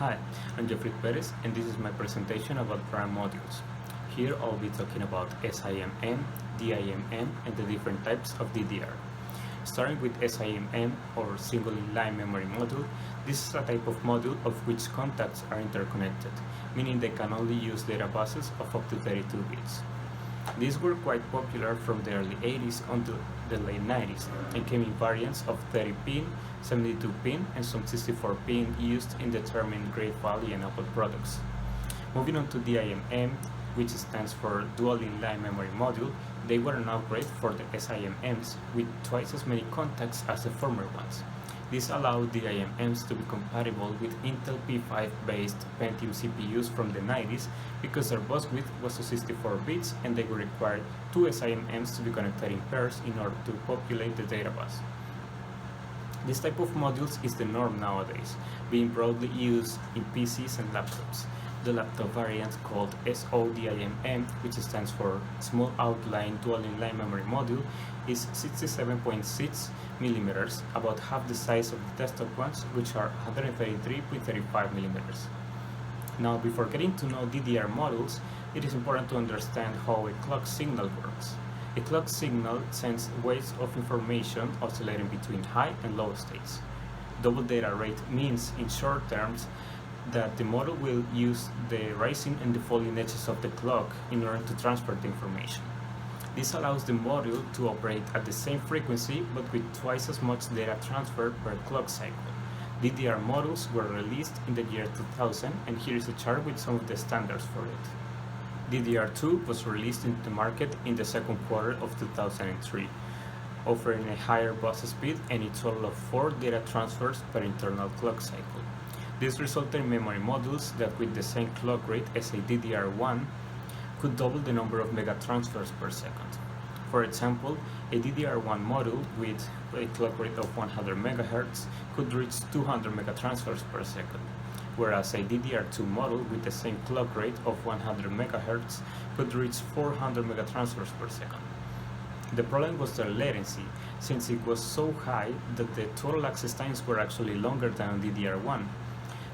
Hi, I'm Jeffrey Perez and this is my presentation about RAM modules. Here I'll be talking about SIMM, DIMM and the different types of DDR. Starting with SIMM or single in-line memory module, this is a type of module of which contacts are interconnected, meaning they can only use data buses of up to 32 bits. These were quite popular from the early 80s until the late 90s and came in variants of 30-pin, 72-pin and some 64-pin used in determining Great Valley and Apple products. Moving on to DIMM, which stands for Dual Inline Memory Module, they were an upgrade for the SIMMs with twice as many contacts as the former ones. This allowed DIMMs to be compatible with Intel P5 based Pentium CPUs from the 90s because their bus width was 64 bits and they required two SIMMs to be connected in pairs in order to populate the data bus. This type of modules is the norm nowadays, being broadly used in PCs and laptops. The laptop variant called SO-DIMM, which stands for Small Outline Dual Inline Memory Module, is 67.6 millimeters, about half the size of the desktop ones, which are 133.35 millimeters. Now, before getting to know DDR modules, it is important to understand how a clock signal works. A clock signal sends waves of information oscillating between high and low states. Double data rate means, in short terms, that the model will use the rising and the falling edges of the clock in order to transfer the information. This allows the module to operate at the same frequency but with twice as much data transfer per clock cycle. DDR modules were released in the year 2000 and here is a chart with some of the standards for it. DDR2 was released into the market in the second quarter of 2003, offering a higher bus speed and a total of 4 data transfers per internal clock cycle. This resulted in memory modules that with the same clock rate as a DDR1 could double the number of mega transfers per second. For example, a DDR1 module with a clock rate of 100 MHz could reach 200 mega transfers per second, whereas a DDR2 module with the same clock rate of 100 MHz could reach 400 mega transfers per second. The problem was their latency, since it was so high that the total access times were actually longer than on DDR1.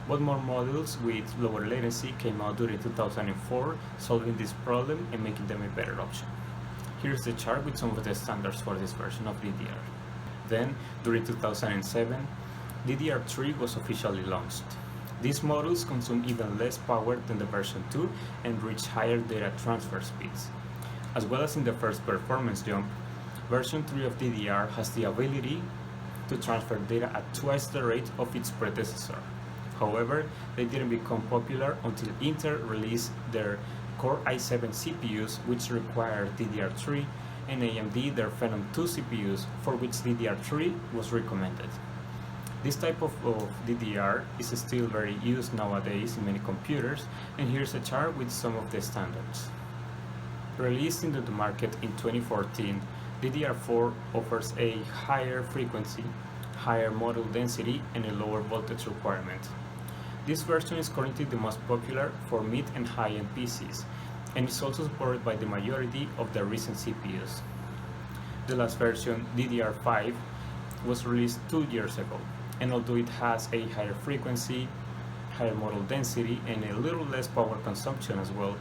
But more modules with lower latency came out during 2004, solving this problem and making them a better option. Here's the chart with some of the standards for this version of DDR. Then, during 2007, DDR3 was officially launched. These modules consume even less power than the version 2 and reach higher data transfer speeds. As well as in the first performance jump, version 3 of DDR has the ability to transfer data at twice the rate of its predecessor. However, they didn't become popular until Intel released their Core i7 CPUs, which require DDR3, and AMD their Phenom 2 CPUs, for which DDR3 was recommended. This type of DDR is still very used nowadays in many computers, and here's a chart with some of the standards. Released into the market in 2014, DDR4 offers a higher frequency, higher module density, and a lower voltage requirement. This version is currently the most popular for mid and high-end PCs, and is also supported by the majority of the recent CPUs. The last version, DDR5, was released 2 years ago, and although it has a higher frequency, higher module density, and a little less power consumption as well,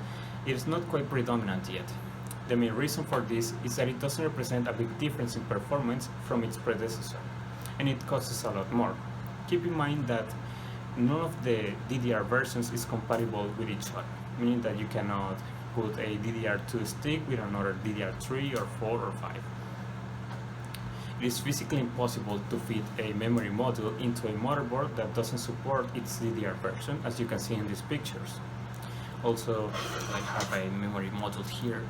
it is not quite predominant yet. The main reason for this is that it doesn't represent a big difference in performance from its predecessor, and it costs a lot more. Keep in mind that none of the DDR versions is compatible with each other, meaning that you cannot put a DDR2 stick with another DDR3 or 4 or 5. It is physically impossible to fit a memory module into a motherboard that doesn't support its DDR version, as you can see in these pictures. Also, I have a memory module here,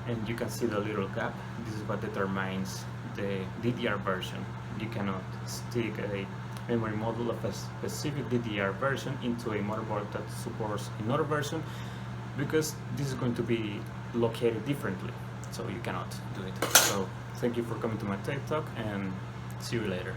and you can see the little gap. This is what determines the DDR version. You cannot stick a memory module of a specific DDR version into a motherboard that supports another version, because this is going to be located differently, so you cannot do it. So thank you for coming to my TED Talk, and see you later.